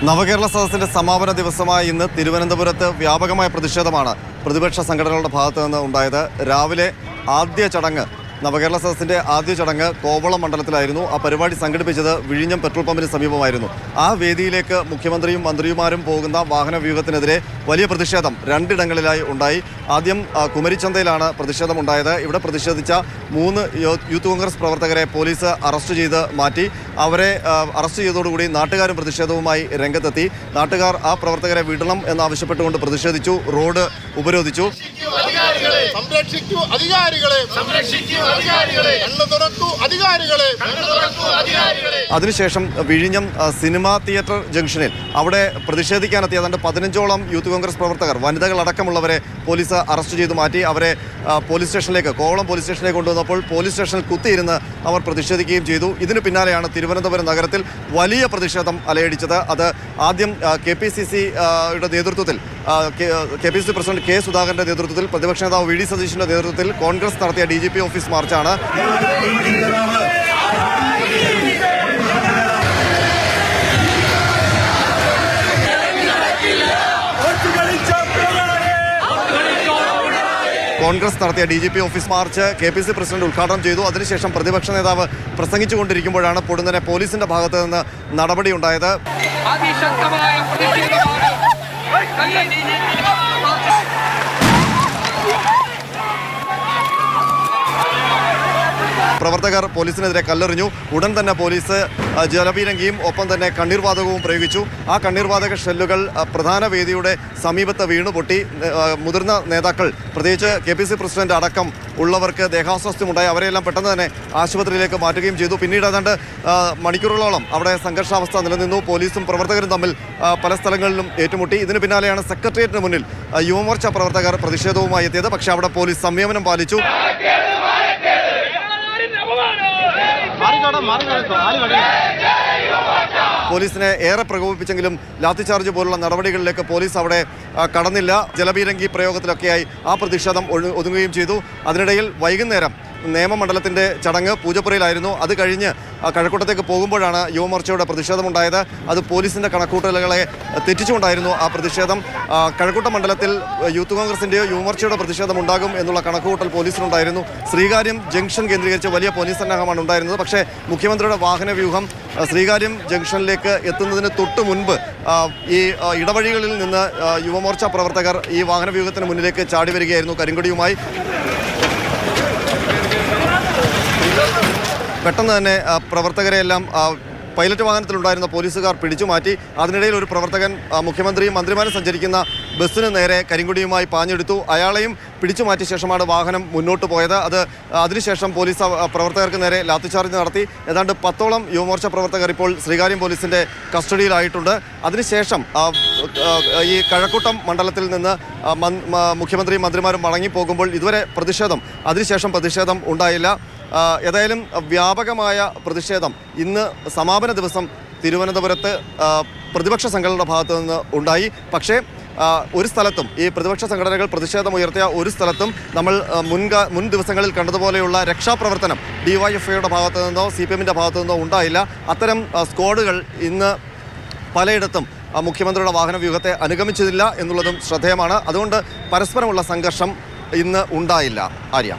നവകേരള സദസ്സിന്റെ സമാപന ദിവസമായ ഇന്ന് തിരുവനന്തപുരത്ത് വ്യാപകമായ പ്രതിഷേധമാണ് പ്രതിപക്ഷ സംഘടനകളുടെ ഭാഗത്തു നിന്ന് ഉണ്ടായത്. രാവിലെ ആദ്യ ചടങ്ങ് നവകേരള സദസ്സിന്റെ ആദ്യ ചടങ്ങ് കോവളം മണ്ഡലത്തിലായിരുന്നു. ആ പരിപാടി സംഘടിപ്പിച്ചത് വിഴിഞ്ഞം പെട്രോൾ പമ്പിന് സമീപമായിരുന്നു. ആ വേദിയിലേക്ക് മുഖ്യമന്ത്രിയും മന്ത്രിമാരും പോകുന്ന വാഹന വ്യൂഹത്തിനെതിരെ വലിയ പ്രതിഷേധം രണ്ടിടങ്ങളിലായി ഉണ്ടായി. ആദ്യം കുമരിച്ചന്തയിലാണ് പ്രതിഷേധം ഉണ്ടായത്. ഇവിടെ പ്രതിഷേധിച്ച 3 യൂത്ത് കോൺഗ്രസ് പ്രവർത്തകരെ പോലീസ് അറസ്റ്റ് ചെയ്ത് മാറ്റി. അവരെ അറസ്റ്റ് ചെയ്തതോടുകൂടി നാട്ടുകാരും പ്രതിഷേധവുമായി രംഗത്തെത്തി. നാട്ടുകാർ ആ പ്രവർത്തകരെ വിടണം എന്നാവശ്യപ്പെട്ടുകൊണ്ട് പ്രതിഷേധിച്ചു. റോഡ് ഉപരോധിച്ചു. അതിനുശേഷം വിഴിഞ്ഞം സിനിമാ തിയേറ്റർ ജംഗ്ഷനിൽ അവിടെ പ്രതിഷേധിക്കാനെത്തിയ ഏതാണ്ട് 15ഓളം യൂത്ത് കോൺഗ്രസ് പ്രവർത്തകർ, വനിതകൾ അടക്കമുള്ളവരെ പോലീസ് അറസ്റ്റ് ചെയ്തു മാറ്റി. അവരെ പോലീസ് സ്റ്റേഷനിലേക്ക്, കോവളം പോലീസ് സ്റ്റേഷനിലേക്ക് കൊണ്ടുവന്നപ്പോൾ പോലീസ് സ്റ്റേഷനിൽ കുത്തിയിരുന്ന് അവർ പ്രതിഷേധിക്കുകയും ചെയ്തു. ഇതിന് പിന്നാലെയാണ് തിരുവനന്തപുരം നഗരത്തിൽ വലിയ പ്രതിഷേധം അലയടിച്ചത്. അത് ആദ്യം KPCCയുടെ നേതൃത്വത്തിൽ, KPCC പ്രസിഡന്റ് K. സുധാകരന്റെ നേതൃത്വത്തിൽ, പ്രതിപക്ഷ നേതാവ് VD സതീശന്റെ നേതൃത്വത്തിൽ കോൺഗ്രസ് നടത്തിയ DGP ഓഫീസ് മാർച്ചാണ്. കോൺഗ്രസ് നടത്തിയ DGP office March KPCC president ഉദ്ഘാടനം ചെയ്തു. അതിനുശേഷം പ്രതിപക്ഷ നേതാവ് പ്രസംഗിച്ചുകൊണ്ടിരിക്കുമ്പോഴാണ് പൊടുന്നനെ പോലീസിന്റെ ഭാഗത്ത് നിന്ന് നടപടി ഉണ്ടായത്. പ്രവർത്തകർ പോലീസിനെതിരെ കല്ലെറിഞ്ഞു. ഉടൻ തന്നെ പോലീസ് ജലപീരങ്കിയും ഒപ്പം തന്നെ കണ്ണീർവാതകവും പ്രയോഗിച്ചു. ആ കണ്ണീർവാതക ഷെല്ലുകൾ പ്രധാന വേദിയുടെ സമീപത്ത് വീണുപൊട്ടി. മുതിർന്ന നേതാക്കൾ, പ്രത്യേകിച്ച് KPCC പ്രസിഡന്റ് അടക്കം ഉള്ളവർക്ക് ദേഹാസ്വാസ്ഥ്യമുണ്ടായി. അവരെല്ലാം പെട്ടെന്ന് തന്നെ ആശുപത്രിയിലേക്ക് മാറ്റുകയും ചെയ്തു. പിന്നീട് ഏതാണ്ട് മണിക്കൂറുകളോളം അവിടെ സംഘർഷാവസ്ഥ നിലനിന്നു. പോലീസും പ്രവർത്തകരും തമ്മിൽ പല സ്ഥലങ്ങളിലും ഏറ്റുമുട്ടി. ഇതിന് പിന്നാലെയാണ് സെക്രട്ടേറിയറ്റിന് മുന്നിൽ യുവമോർച്ച പ്രവർത്തകർ പ്രതിഷേധവുമായി എത്തിയത്. പക്ഷേ അവിടെ പോലീസ് സംയമനം പാലിച്ചു. പോലീസിനെ ഏറെ പ്രകോപിപ്പിച്ചെങ്കിലും ലാത്തിചാർജ് പോലുള്ള നടപടികളിലേക്ക് പോലീസ് അവിടെ കടന്നില്ല. ജലപീരങ്കി പ്രയോഗത്തിലൊക്കെയായി ആ പ്രതിഷേധം ഒതുങ്ങുകയും ചെയ്തു. അതിനിടയിൽ വൈകുന്നേരം നിയമമണ്ഡലത്തിൻ്റെ ചടങ്ങ് പൂജപ്പുരയിലായിരുന്നു. അത് കഴിഞ്ഞ് കഴക്കൂട്ടത്തേക്ക് പോകുമ്പോഴാണ് യുവമോർച്ചയുടെ പ്രതിഷേധമുണ്ടായത്. അത് പോലീസിൻ്റെ കണക്കൂട്ടലുകളെ തെറ്റിച്ചുകൊണ്ടായിരുന്നു ആ പ്രതിഷേധം. കഴക്കൂട്ട മണ്ഡലത്തിൽ യൂത്ത് കോൺഗ്രസിൻ്റെയോ യുവമോർച്ചയുടെ പ്രതിഷേധം ഉണ്ടാകും എന്നുള്ള കണക്കുകൂട്ടൽ പോലീസിനുണ്ടായിരുന്നു. ശ്രീകാര്യം ജംഗ്ഷൻ കേന്ദ്രീകരിച്ച് വലിയ പോലീസ് സന്നാഹമാണ് ഉണ്ടായിരുന്നത്. പക്ഷേ മുഖ്യമന്ത്രിയുടെ വാഹന വ്യൂഹം ശ്രീകാര്യം ജംഗ്ഷനിലേക്ക് എത്തുന്നതിന് തൊട്ട് മുൻപ് ഈ ഇടവഴികളിൽ നിന്ന് യുവമോർച്ച പ്രവർത്തകർ ഈ വാഹന വ്യൂഹത്തിന് മുന്നിലേക്ക് ചാടി വരികയായിരുന്നു കരിങ്കൊടിയുമായി. പെട്ടെന്ന് തന്നെ പ്രവർത്തകരെയെല്ലാം പൈലറ്റ് വാഹനത്തിലുണ്ടായിരുന്ന പോലീസുകാർ പിടിച്ചു മാറ്റി. അതിനിടയിൽ ഒരു പ്രവർത്തകൻ മുഖ്യമന്ത്രിയും മന്ത്രിമാരും സഞ്ചരിക്കുന്ന ബസ്സിന് നേരെ കരിങ്കൊടിയുമായി പാഞ്ഞെടുത്തു. അയാളെയും പിടിച്ചു മാറ്റിയ ശേഷമാണ് വാഹനം മുന്നോട്ട് പോയത്. അതിനുശേഷം പോലീസ് പ്രവർത്തകർക്ക് നേരെ ലാത്തിചാർജ് നടത്തി. ഏതാണ്ട് 10ഓളം യുവമോർച്ച പ്രവർത്തകർ ഇപ്പോൾ ശ്രീകാര്യം പോലീസിൻ്റെ കസ്റ്റഡിയിലായിട്ടുണ്ട്. അതിനുശേഷം ഈ കഴക്കൂട്ടം മണ്ഡലത്തിൽ നിന്ന് മുഖ്യമന്ത്രിയും മന്ത്രിമാരും മടങ്ങിപ്പോകുമ്പോൾ ഇതുവരെ അതിനുശേഷം പ്രതിഷേധം ഉണ്ടായില്ല. ഏതായാലും വ്യാപകമായ പ്രതിഷേധം ഇന്ന് സമാപന ദിവസം തിരുവനന്തപുരത്ത് പ്രതിപക്ഷ സംഘടനയുടെ ഭാഗത്തു നിന്ന് ഉണ്ടായി. പക്ഷേ ഒരു സ്ഥലത്തും, ഈ പ്രതിപക്ഷ സംഘടനകൾ പ്രതിഷേധമുയർത്തിയ ഒരു സ്ഥലത്തും നമ്മൾ മുൻ ദിവസങ്ങളിൽ കണ്ടതുപോലെയുള്ള രക്ഷാപ്രവർത്തനം DYFIയുടെ ഭാഗത്തു നിന്നോ CPMൻ്റെ ഭാഗത്തു നിന്നോ ഉണ്ടായില്ല. അത്തരം സ്ക്വാഡുകൾ ഇന്ന് പലയിടത്തും മുഖ്യമന്ത്രിയുടെ വാഹന വ്യൂഹത്തെ അനുഗമിച്ചതില്ല എന്നുള്ളതും ശ്രദ്ധേയമാണ്. അതുകൊണ്ട് പരസ്പരമുള്ള സംഘർഷം ഇന്ന് ഉണ്ടായില്ല. ആര്യ.